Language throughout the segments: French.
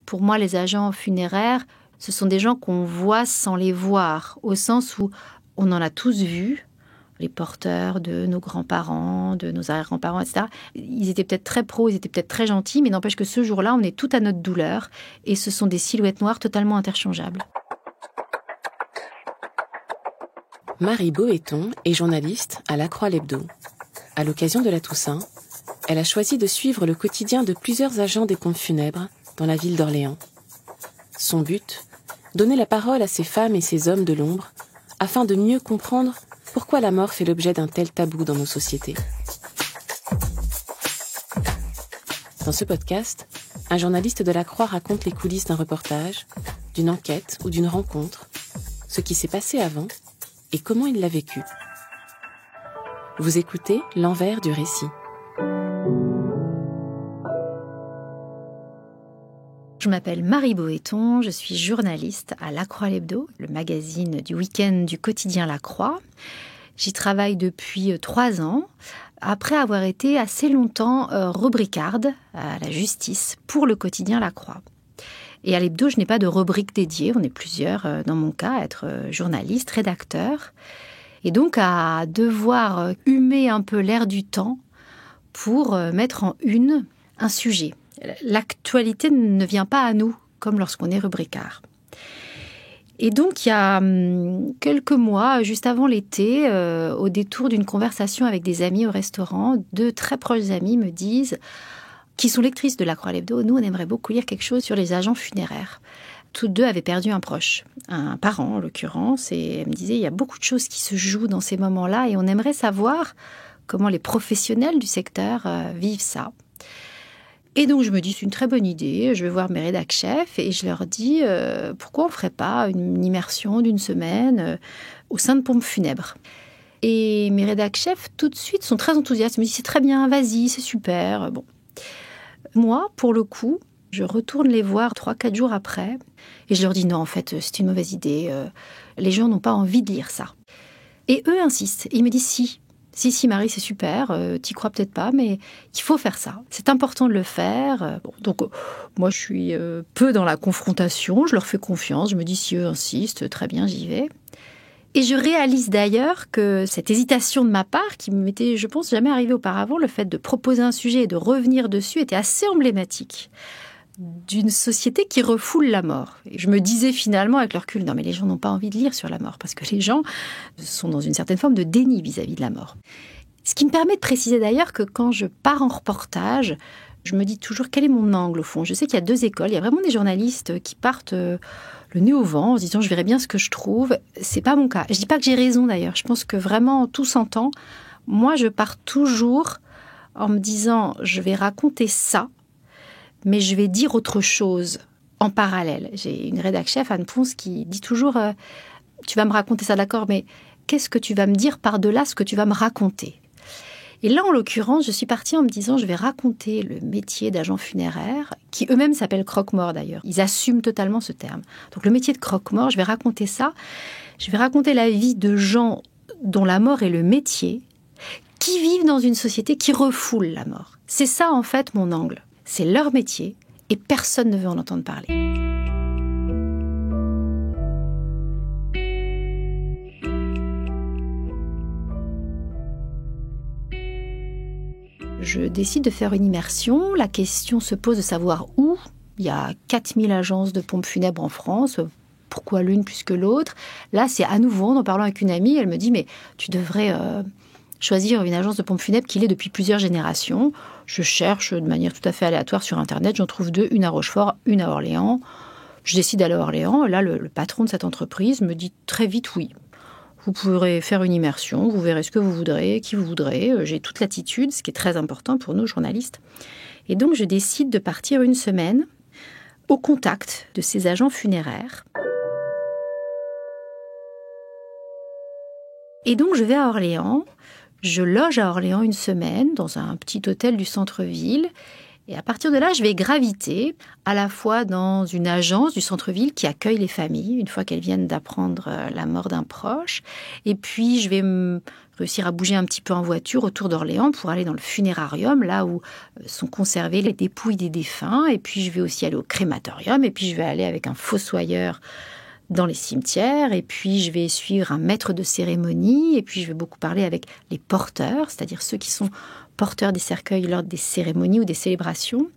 Pour moi, les agents funéraires, ce sont des gens qu'on voit sans les voir, au sens où on en a tous vu, les porteurs de nos grands-parents, de nos arrière-grands-parents, etc. Ils étaient peut-être très pros, ils étaient peut-être très gentils, mais n'empêche que ce jour-là, on est tout à notre douleur, et ce sont des silhouettes noires totalement interchangeables. Marie Boéton est journaliste à La Croix l'Hebdo. À l'occasion de la Toussaint, elle a choisi de suivre le quotidien de plusieurs agents des pompes funèbres dans la ville d'Orléans. Son but, donner la parole à ces femmes et ces hommes de l'ombre afin de mieux comprendre pourquoi la mort fait l'objet d'un tel tabou dans nos sociétés. Dans ce podcast, un journaliste de La Croix raconte les coulisses d'un reportage, d'une enquête ou d'une rencontre, ce qui s'est passé avant et comment il l'a vécu. Vous écoutez l'envers du récit. Je m'appelle Marie Boéton, je suis journaliste à La Croix l'Hebdo, le magazine du week-end du quotidien La Croix. J'y travaille depuis 3 ans, après avoir été assez longtemps rubricarde à la justice pour le quotidien La Croix. Et à l'Hebdo, je n'ai pas de rubrique dédiée, on est plusieurs dans mon cas à être journaliste, rédacteur. Et donc à devoir humer un peu l'air du temps pour mettre en une un sujet. L'actualité ne vient pas à nous, comme lorsqu'on est rubricard. Et donc, il y a quelques mois, juste avant l'été, au détour d'une conversation avec des amis au restaurant, 2 très proches amis me disent, qui sont lectrices de La Croix l'Hebdo, nous, on aimerait beaucoup lire quelque chose sur les agents funéraires. Toutes 2 avaient perdu un proche, un parent en l'occurrence, et elles me disaient, il y a beaucoup de choses qui se jouent dans ces moments-là, et on aimerait savoir comment les professionnels du secteur vivent ça. Et donc, je me dis, c'est une très bonne idée, je vais voir mes rédac chefs et je leur dis, pourquoi on ne ferait pas une immersion d'1 semaine au sein de pompes funèbres. Et mes rédac chefs, tout de suite, sont très enthousiastes. Ils me disent, c'est très bien, vas-y, c'est super. Bon. Moi, pour le coup, je retourne les voir 3-4 jours après et je leur dis, non, en fait, c'est une mauvaise idée. Les gens n'ont pas envie de lire ça. Et eux insistent. Ils me disent, Si, Marie, c'est super, t'y crois peut-être pas, mais il faut faire ça. C'est important de le faire. Donc, moi, je suis peu dans la confrontation, je leur fais confiance, je me dis, si eux insistent, très bien, j'y vais. Et je réalise d'ailleurs que cette hésitation de ma part, qui ne m'était, je pense, jamais arrivée auparavant, le fait de proposer un sujet et de revenir dessus, était assez emblématique d'une société qui refoule la mort. Et je me disais finalement avec le recul, non mais les gens n'ont pas envie de lire sur la mort, parce que les gens sont dans une certaine forme de déni vis-à-vis de la mort. Ce qui me permet de préciser d'ailleurs que quand je pars en reportage, je me dis toujours quel est mon angle au fond. Je sais qu'il y a 2 écoles, il y a vraiment des journalistes qui partent le nez au vent en se disant je verrai bien ce que je trouve. C'est pas mon cas. Je dis pas que j'ai raison d'ailleurs, je pense que vraiment tout s'entend. Moi je pars toujours en me disant je vais raconter ça, mais je vais dire autre chose en parallèle. J'ai une rédac chef, Anne Ponce, qui dit toujours tu vas me raconter ça, d'accord, mais qu'est-ce que tu vas me dire par-delà ce que tu vas me raconter ? Et là, en l'occurrence, je suis partie en me disant je vais raconter le métier d'agent funéraire, qui eux-mêmes s'appellent croque-mort d'ailleurs. Ils assument totalement ce terme. Donc le métier de croque-mort, je vais raconter ça. Je vais raconter la vie de gens dont la mort est le métier, qui vivent dans une société qui refoule la mort. C'est ça, en fait, mon angle. C'est leur métier et personne ne veut en entendre parler. Je décide de faire une immersion. La question se pose de savoir où. Il y a 4000 agences de pompes funèbres en France. Pourquoi l'une plus que l'autre ? Là, c'est à nouveau, en parlant avec une amie, elle me dit « Mais tu devrais choisir une agence de pompes funèbres qui l'est depuis plusieurs générations. » Je cherche de manière tout à fait aléatoire sur Internet. J'en trouve 2, une à Rochefort, une à Orléans. Je décide d'aller à Orléans. Et là, le patron de cette entreprise me dit très vite « Oui, vous pourrez faire une immersion, vous verrez ce que vous voudrez, qui vous voudrez. » J'ai toute l'attitude, ce qui est très important pour nous, journalistes. Et donc, je décide de partir 1 semaine au contact de ces agents funéraires. Et donc, je vais à Orléans. Je loge à Orléans 1 semaine dans un petit hôtel du centre-ville Et à partir de là, je vais graviter à la fois dans une agence du centre-ville qui accueille les familles une fois qu'elles viennent d'apprendre la mort d'un proche. Et puis, je vais réussir à bouger un petit peu en voiture autour d'Orléans pour aller dans le funérarium, là où sont conservées les dépouilles des défunts. Et puis, je vais aussi aller au crématorium. Et puis, je vais aller avec un fossoyeur dans les cimetières. Et puis, je vais suivre un maître de cérémonie. Et puis, je vais beaucoup parler avec les porteurs, c'est-à-dire ceux qui sont porteurs des cercueils lors des cérémonies ou des célébrations.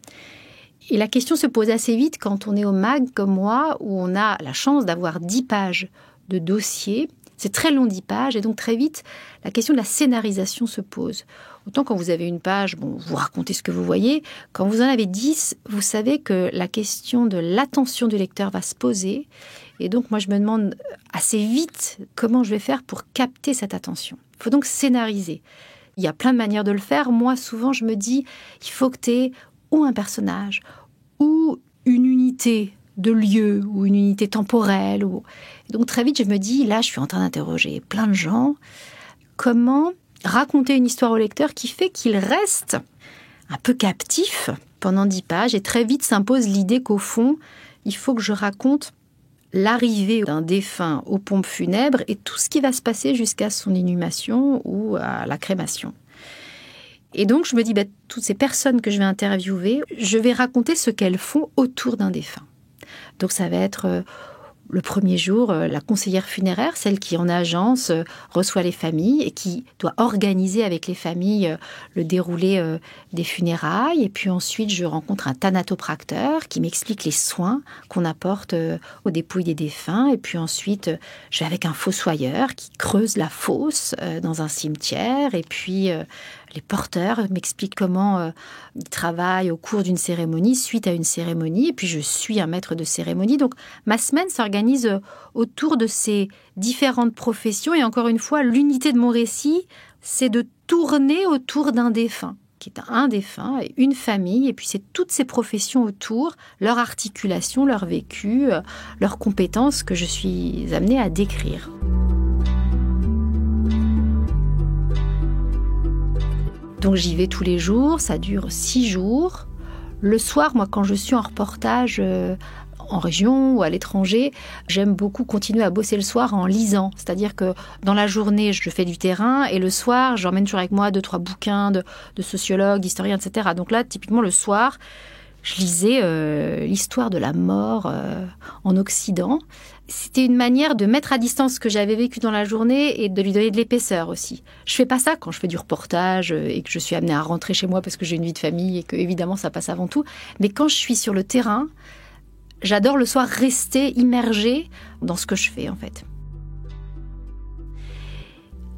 Et la question se pose assez vite quand on est au MAG comme moi, où on a la chance d'avoir 10 pages de dossier. C'est très long, 10 pages, et donc très vite, la question de la scénarisation se pose. Autant quand vous avez une page, vous racontez ce que vous voyez. Quand vous en avez 10, vous savez que la question de l'attention du lecteur va se poser. Et donc, moi, je me demande assez vite comment je vais faire pour capter cette attention. Il faut donc scénariser. Il y a plein de manières de le faire. Moi, souvent, je me dis, il faut que tu aies ou un personnage, ou une unité de lieu, ou une unité temporelle. Donc, très vite, je me dis, là, je suis en train d'interroger plein de gens. Comment raconter une histoire au lecteur qui fait qu'il reste un peu captif pendant 10 pages. Et très vite s'impose l'idée qu'au fond, il faut que je raconte l'arrivée d'un défunt aux pompes funèbres et tout ce qui va se passer jusqu'à son inhumation ou à la crémation. Et donc, je me dis, toutes ces personnes que je vais interviewer, je vais raconter ce qu'elles font autour d'un défunt. Donc, ça va être le premier jour, la conseillère funéraire, celle qui en agence reçoit les familles et qui doit organiser avec les familles le déroulé des funérailles. Et puis ensuite, je rencontre un thanatopracteur qui m'explique les soins qu'on apporte aux dépouilles des défunts. Et puis ensuite, je vais avec un fossoyeur qui creuse la fosse dans un cimetière. Et puis, les porteurs m'expliquent comment ils travaillent au cours d'une cérémonie, suite à une cérémonie. Et puis, je suis un maître de cérémonie. Donc, ma semaine s'organise autour de ces différentes professions. Et encore une fois, l'unité de mon récit, c'est de tourner autour d'un défunt, qui est un défunt et une famille. Et puis, c'est toutes ces professions autour, leur articulation, leur vécu, leurs compétences que je suis amenée à décrire. Donc j'y vais tous les jours, ça dure 6 jours. Le soir, moi, quand je suis en reportage en région ou à l'étranger, j'aime beaucoup continuer à bosser le soir en lisant. C'est-à-dire que dans la journée, je fais du terrain et le soir, j'emmène toujours avec moi 2-3 bouquins de sociologues, d'historiens, etc. Donc là, typiquement, le soir, je lisais l'histoire de la mort en Occident. C'était une manière de mettre à distance ce que j'avais vécu dans la journée et de lui donner de l'épaisseur aussi. Je fais pas ça quand je fais du reportage et que je suis amenée à rentrer chez moi parce que j'ai une vie de famille et que, évidemment, ça passe avant tout. Mais quand je suis sur le terrain, j'adore le soir rester immergée dans ce que je fais, en fait.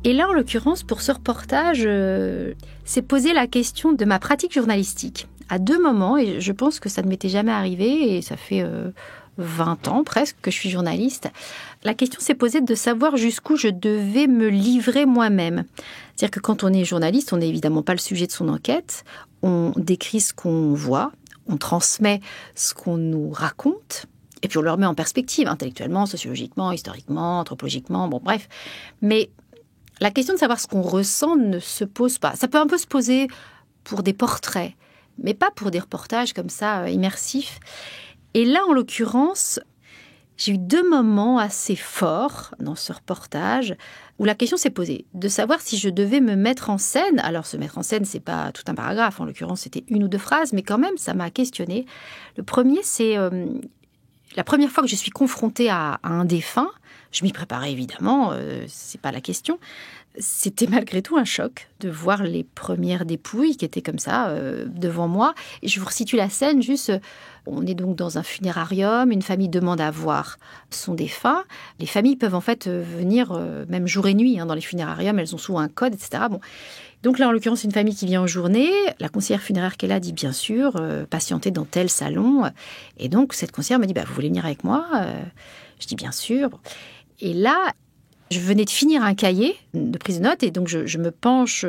Et là, en l'occurrence, pour ce reportage, c'est poser la question de ma pratique journalistique. À 2 moments, et je pense que ça ne m'était jamais arrivé, et ça fait 20 ans presque que je suis journaliste, la question s'est posée de savoir jusqu'où je devais me livrer moi-même. C'est-à-dire que quand on est journaliste, on n'est évidemment pas le sujet de son enquête, on décrit ce qu'on voit, on transmet ce qu'on nous raconte, et puis on le remet en perspective, intellectuellement, sociologiquement, historiquement, anthropologiquement, bref. Mais la question de savoir ce qu'on ressent ne se pose pas. Ça peut un peu se poser pour des portraits, mais pas pour des reportages comme ça, immersifs. Et là, en l'occurrence, j'ai eu 2 moments assez forts dans ce reportage où la question s'est posée de savoir si je devais me mettre en scène. Alors, se mettre en scène, c'est pas tout un paragraphe. En l'occurrence, c'était 1 ou 2 phrases, mais quand même, ça m'a questionnée. Le premier, c'est la première fois que je suis confrontée à un défunt. Je m'y préparais évidemment, c'est pas la question. C'était malgré tout un choc de voir les premières dépouilles qui étaient comme ça devant moi. Et je vous resitue la scène juste. On est donc dans un funérarium, une famille demande à voir son défunt. Les familles peuvent en fait venir même jour et nuit dans les funérariums, elles ont souvent un code, etc. Donc là, en l'occurrence, c'est une famille qui vient en journée. La conseillère funéraire qui est là dit bien sûr, patienter dans tel salon. Et donc cette conseillère me dit, vous voulez venir avec moi ? Je dis bien sûr. Et là, je venais de finir un cahier de prise de notes et donc je me penche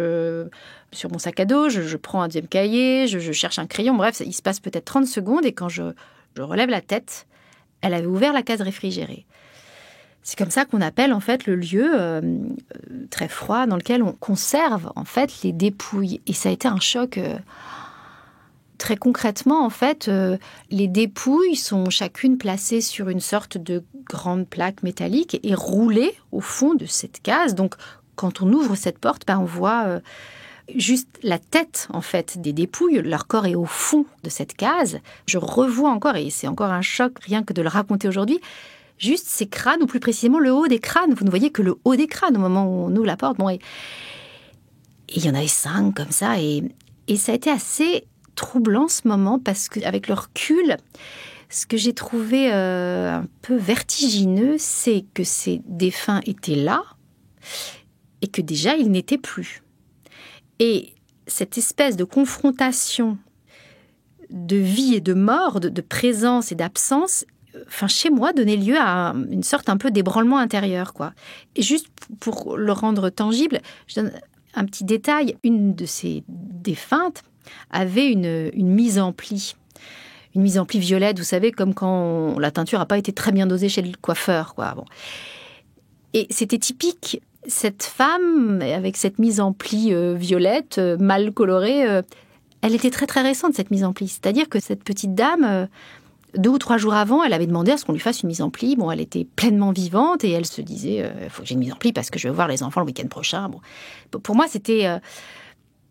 sur mon sac à dos, je prends un 2e cahier, je cherche un crayon. Bref, il se passe peut-être 30 secondes et quand je relève la tête, elle avait ouvert la case réfrigérée. C'est comme ça qu'on appelle en fait le lieu très froid dans lequel on conserve en fait les dépouilles. Et ça a été un choc Très concrètement, en fait, les dépouilles sont chacune placées sur une sorte de grande plaque métallique et roulées au fond de cette case. Donc, quand on ouvre cette porte, on voit juste la tête, en fait, des dépouilles. Leur corps est au fond de cette case. Je revois encore, et c'est encore un choc rien que de le raconter aujourd'hui, juste ces crânes, ou plus précisément le haut des crânes. Vous ne voyez que le haut des crânes au moment où on ouvre la porte. Et il y en avait 5 comme ça, et ça a été assez troublant ce moment, parce qu'avec le recul, ce que j'ai trouvé un peu vertigineux, c'est que ces défunts étaient là et que déjà ils n'étaient plus. Et cette espèce de confrontation de vie et de mort, de présence et d'absence, chez moi, donnait lieu à une sorte un peu d'ébranlement intérieur, quoi. Et juste pour le rendre tangible, je donne un petit détail. Une de ces défuntes avait une mise en pli. Une mise en pli violette, vous savez, comme quand la teinture n'a pas été très bien dosée chez le coiffeur, quoi. Bon. Et c'était typique. Cette femme, avec cette mise en pli violette, mal colorée, elle était très très récente, cette mise en pli. C'est-à-dire que cette petite dame, 2 ou 3 jours avant, elle avait demandé à ce qu'on lui fasse une mise en pli. Bon, elle était pleinement vivante et elle se disait « faut que j'ai une mise en pli parce que je vais voir les enfants le week-end prochain. » Bon. Pour moi, c'était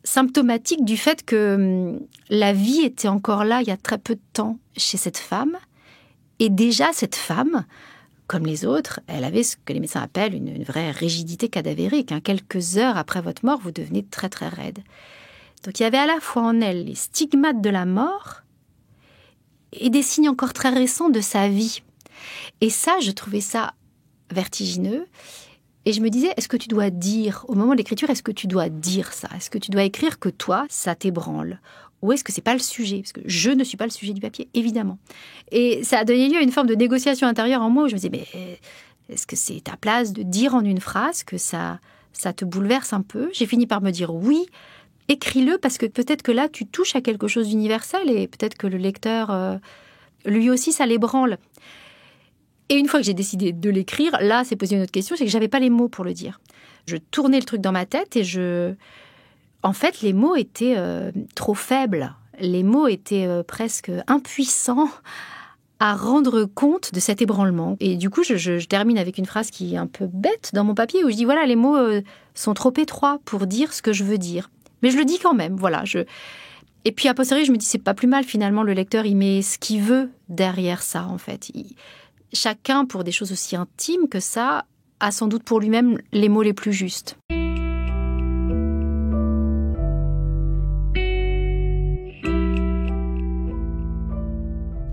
symptomatique du fait que la vie était encore là il y a très peu de temps chez cette femme. Et déjà, cette femme, comme les autres, elle avait ce que les médecins appellent une vraie rigidité cadavérique. Quelques heures après votre mort, vous devenez très très raide. Donc il y avait à la fois en elle les stigmates de la mort et des signes encore très récents de sa vie. Et ça, je trouvais ça vertigineux. Et je me disais, est-ce que tu dois dire, au moment de l'écriture, est-ce que tu dois dire ça? Est-ce que tu dois écrire que toi, ça t'ébranle? Ou est-ce que c'est pas le sujet? Parce que je ne suis pas le sujet du papier, évidemment. Et ça a donné lieu à une forme de négociation intérieure en moi où je me disais, mais est-ce que c'est ta place de dire en une phrase que ça te bouleverse un peu? J'ai fini par me dire oui, écris-le, parce que peut-être que là, tu touches à quelque chose d'universel et peut-être que le lecteur, lui aussi, ça l'ébranle. Et une fois que j'ai décidé de l'écrire, là, c'est posé une autre question, c'est que j'avais pas les mots pour le dire. Je tournais le truc dans ma tête et en fait, les mots étaient trop faibles. Les mots étaient presque impuissants à rendre compte de cet ébranlement. Et du coup, je termine avec une phrase qui est un peu bête dans mon papier, où je dis, voilà, les mots sont trop étroits pour dire ce que je veux dire. Mais je le dis quand même, voilà. Et puis, a posteriori, je me dis, c'est pas plus mal, finalement, le lecteur, il met ce qu'il veut derrière ça, en fait. Chacun, pour des choses aussi intimes que ça, a sans doute pour lui-même les mots les plus justes.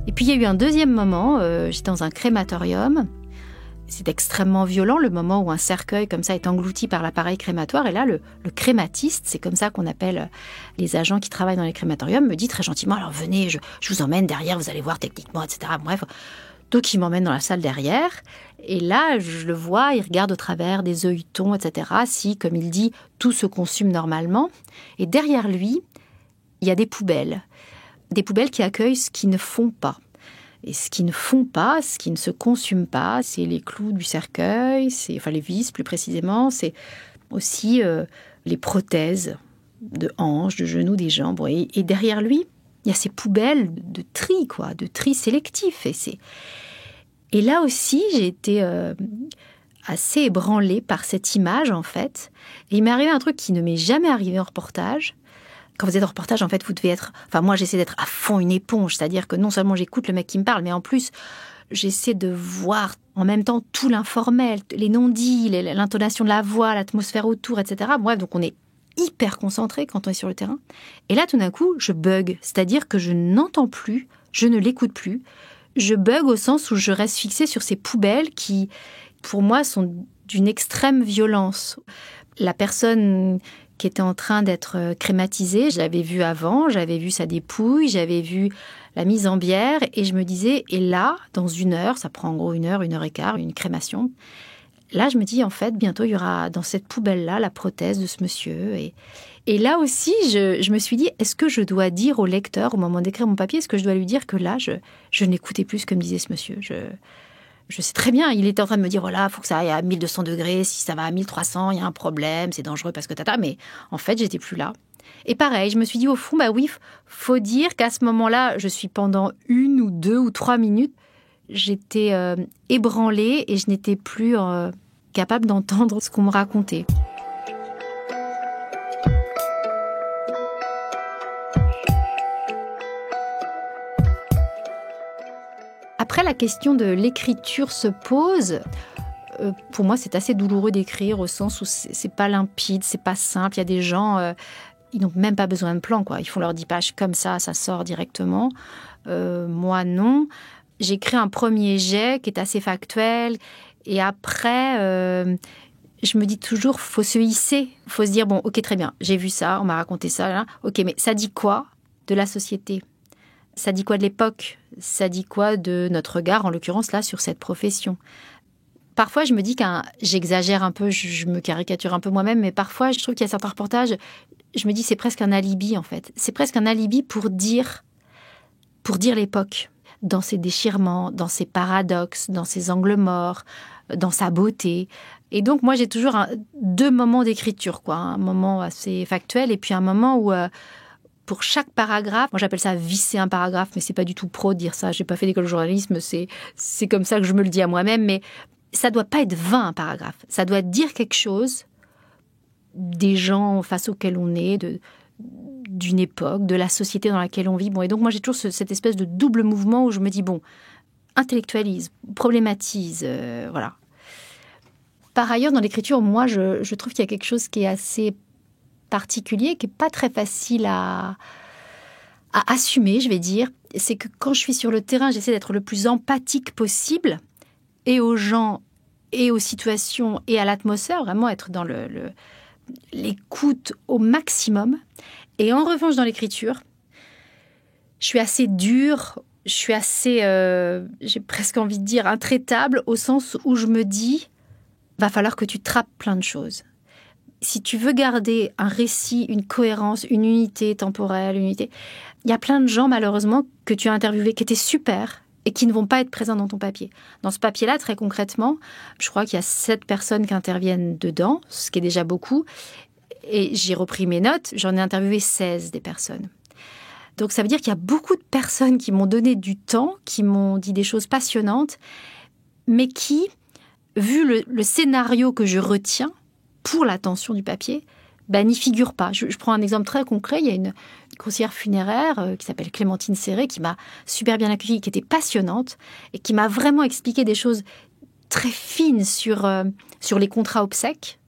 Et puis il y a eu un deuxième moment, j'étais dans un crématorium. C'est extrêmement violent, le moment où un cercueil comme ça est englouti par l'appareil crématoire. Et là, le crématiste, c'est comme ça qu'on appelle les agents qui travaillent dans les crématoriums, me dit très gentiment, alors venez, je vous emmène derrière, vous allez voir techniquement, etc. Bref. Donc, il m'emmène dans la salle derrière. Et là, je le vois, il regarde au travers des œilletons, etc. Si, comme il dit, tout se consume normalement. Et derrière lui, il y a des poubelles. Des poubelles qui accueillent ce qui ne fond pas. Et ce qui ne fond pas, ce qui ne se consume pas, c'est les clous du cercueil, les vis plus précisément. C'est aussi les prothèses de hanches, de genoux, des jambes. Et derrière lui, il y a ces poubelles de tri, quoi, de tri sélectif. Et là aussi, j'ai été assez ébranlée par cette image, en fait. Et il m'est arrivé un truc qui ne m'est jamais arrivé en reportage. Quand vous êtes en reportage, en fait, vous devez être... moi, j'essaie d'être à fond une éponge. C'est-à-dire que non seulement j'écoute le mec qui me parle, mais en plus, j'essaie de voir en même temps tout l'informel, les non-dits, l'intonation de la voix, l'atmosphère autour, etc. Bref, donc on est hyper concentré quand on est sur le terrain. Et là, tout d'un coup, je bug. C'est-à-dire que je n'entends plus, je ne l'écoute plus. Je bug au sens où je reste fixée sur ces poubelles qui, pour moi, sont d'une extrême violence. La personne qui était en train d'être crématisée, je l'avais vue avant, j'avais vu sa dépouille, j'avais vu la mise en bière, et je me disais, et là, dans 1 heure, ça prend en gros 1 heure, 1h15, une crémation. Là, je me dis, en fait, bientôt, il y aura dans cette poubelle-là la prothèse de ce monsieur. Et là aussi, je me suis dit, est-ce que je dois dire au lecteur, au moment d'écrire mon papier, est-ce que je dois lui dire que là, je n'écoutais plus ce que me disait ce monsieur. Je sais très bien, il était en train de me dire, voilà, il faut que ça aille à 1200 degrés, si ça va à 1300, il y a un problème, c'est dangereux parce que tata. Mais en fait, j'étais plus là. Et pareil, je me suis dit au fond, oui, faut dire qu'à ce moment-là, je suis pendant 1 ou 2 ou 3 minutes, j'étais ébranlée et je n'étais plus capable d'entendre ce qu'on me racontait. Après, la question de l'écriture se pose. Pour moi, c'est assez douloureux d'écrire au sens où c'est pas limpide, c'est pas simple. Il y a des gens, ils n'ont même pas besoin de plan, quoi. Ils font leurs 10 pages comme ça sort directement. Moi, non. J'écris un premier jet qui est assez factuel. Et après, je me dis toujours, faut se hisser. Faut se dire, bon, ok, très bien, j'ai vu ça, on m'a raconté ça. Là. Ok, mais ça dit quoi de la société ? Ça dit quoi de l'époque ? Ça dit quoi de notre regard, en l'occurrence là, sur cette profession ? Parfois, je me dis j'exagère un peu, je me caricature un peu moi-même, mais parfois, je trouve qu'il y a certains reportages, je me dis c'est presque un alibi, en fait. C'est presque un alibi pour dire l'époque, dans ses déchirements, dans ses paradoxes, dans ses angles morts, dans sa beauté. Et donc, moi, j'ai toujours 2 moments d'écriture, quoi. Un moment assez factuel et puis un moment où... pour chaque paragraphe, moi j'appelle ça visser un paragraphe, mais c'est pas du tout pro de dire ça. J'ai pas fait d'école de journalisme, c'est comme ça que je me le dis à moi-même. Mais ça doit pas être vain un paragraphe. Ça doit dire quelque chose des gens face auxquels on est, d'une époque, de la société dans laquelle on vit. Bon, et donc moi j'ai toujours cette espèce de double mouvement où je me dis bon, intellectualise, problématise, voilà. Par ailleurs, dans l'écriture, moi je trouve qu'il y a quelque chose qui est assez particulier, qui n'est pas très facile à assumer, je vais dire. C'est que quand je suis sur le terrain, j'essaie d'être le plus empathique possible, et aux gens, et aux situations, et à l'atmosphère, vraiment être dans l'écoute au maximum. Et en revanche, dans l'écriture, je suis assez dure, je suis assez, j'ai presque envie de dire, intraitable, au sens où je me dis, va falloir que tu trappes plein de choses. Si tu veux garder un récit, une cohérence, une unité temporelle, il y a plein de gens, malheureusement, que tu as interviewés, qui étaient super et qui ne vont pas être présents dans ton papier. Dans ce papier-là, très concrètement, je crois qu'il y a 7 personnes qui interviennent dedans, ce qui est déjà beaucoup. Et j'ai repris mes notes, j'en ai interviewé 16 des personnes. Donc ça veut dire qu'il y a beaucoup de personnes qui m'ont donné du temps, qui m'ont dit des choses passionnantes, mais qui, vu le scénario que je retiens, pour l'attention du papier, n'y figure pas. Je prends un exemple très concret. Il y a une conseillère funéraire qui s'appelle Clémentine Serré, qui m'a super bien accueillie, qui était passionnante et qui m'a vraiment expliqué des choses très fines sur les contrats obsèques.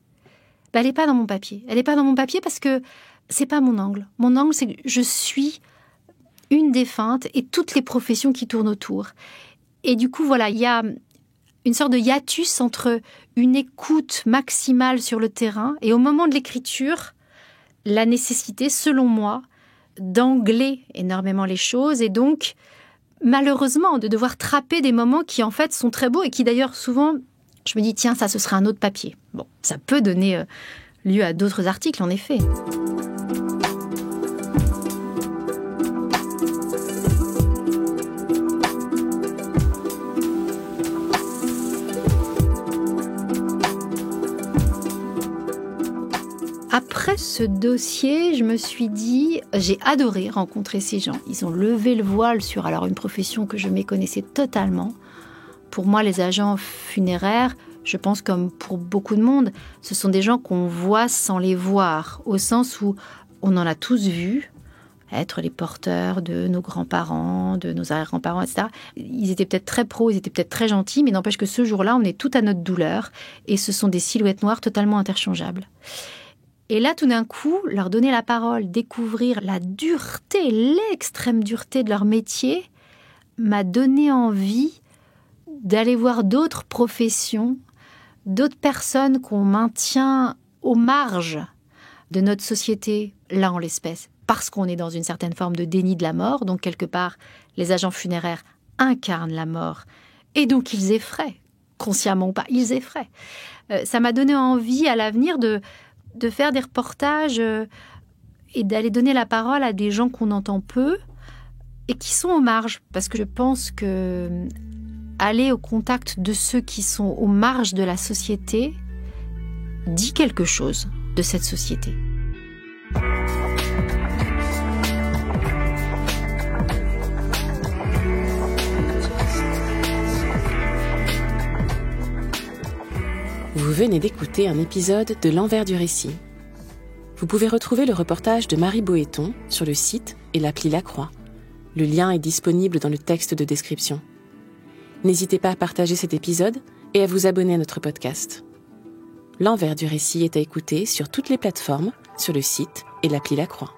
Elle n'est pas dans mon papier. Elle n'est pas dans mon papier parce que c'est pas mon angle. Mon angle, c'est que je suis une défunte et toutes les professions qui tournent autour. Et du coup, voilà, il y a une sorte de hiatus entre une écoute maximale sur le terrain et au moment de l'écriture, la nécessité, selon moi, d'angler énormément les choses et donc, malheureusement, de devoir trapper des moments qui, en fait, sont très beaux et qui, d'ailleurs, souvent, je me dis, tiens, ça, ce serait un autre papier. Bon, ça peut donner lieu à d'autres articles, en effet. Après ce dossier, je me suis dit, j'ai adoré rencontrer ces gens. Ils ont levé le voile sur une profession que je méconnaissais totalement. Pour moi, les agents funéraires, je pense comme pour beaucoup de monde, ce sont des gens qu'on voit sans les voir, au sens où on en a tous vu être les porteurs de nos grands-parents, de nos arrière-grands-parents, etc. Ils étaient peut-être très pros, ils étaient peut-être très gentils, mais n'empêche que ce jour-là, on est tout à notre douleur et ce sont des silhouettes noires totalement interchangeables. Et là, tout d'un coup, leur donner la parole, découvrir la dureté, l'extrême dureté de leur métier, m'a donné envie d'aller voir d'autres professions, d'autres personnes qu'on maintient aux marges de notre société, là en l'espèce, parce qu'on est dans une certaine forme de déni de la mort. Donc, quelque part, les agents funéraires incarnent la mort. Et donc, ils effraient, consciemment ou pas, ils effraient. Ça m'a donné envie, à l'avenir, de faire des reportages et d'aller donner la parole à des gens qu'on entend peu et qui sont aux marges. Parce que je pense que aller au contact de ceux qui sont aux marges de la société dit quelque chose de cette société. Vous venez d'écouter un épisode de L'Envers du récit. Vous pouvez retrouver le reportage de Marie Boëton sur le site et l'appli La Croix. Le lien est disponible dans le texte de description. N'hésitez pas à partager cet épisode et à vous abonner à notre podcast. L'Envers du récit est à écouter sur toutes les plateformes, sur le site et l'appli La Croix.